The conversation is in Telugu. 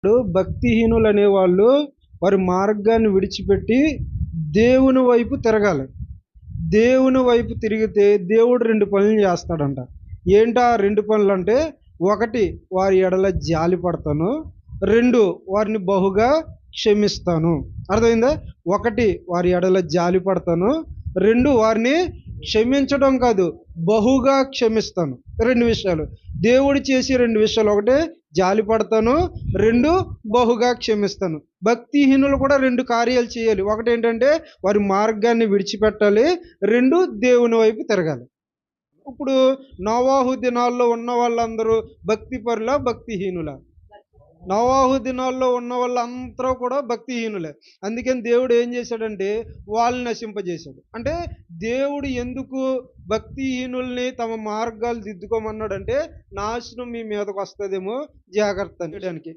ఇప్పుడు భక్తిహీనులు అనేవాళ్ళు వారి మార్గాన్ని విడిచిపెట్టి దేవుని వైపు తిరగాలి. దేవుని వైపు తిరిగితే దేవుడు 2 పనులు చేస్తాడంట. ఏంటా 2 పనులంటే, 1 వారి ఎడల జాలి పడతాను. 2 వారిని బహుగా క్షమిస్తాను. అర్థమైందా? 1 వారి ఎడల జాలి పడతాను. 2 వారిని క్షమించడం కాదు, బహుగా క్షమిస్తాను. 2 విషయాలు. దేవుడు చేసే 2 విషయాలు. 1 జాలి పడతాను. 2 బహుగా క్షమిస్తాను. భక్తిహీనులు కూడా 2 కార్యాలు చేయాలి. ఒకటేంటంటే వారి మార్గాన్ని విడిచిపెట్టాలి. 2 దేవుని వైపు తిరగాలి. ఇప్పుడు నోవాహు దినాల్లో ఉన్న వాళ్ళందరూ భక్తిపరులా? భక్తిహీనులా? నోవాహు దినాల్లో ఉన్న వాళ్ళందరూ కూడా భక్తిహీనులే. అందుకని దేవుడు ఏం చేశాడంటే వాళ్ళని నశింపజేశాడు. అంటే దేవుడు ఎందుకు భక్తిహీనుల్ని తమ మార్గాలు దిద్దుకోమన్నాడంటే, నాశనం మీ మీదకు వస్తుందేమో జాగ్రత్త అనడానికి.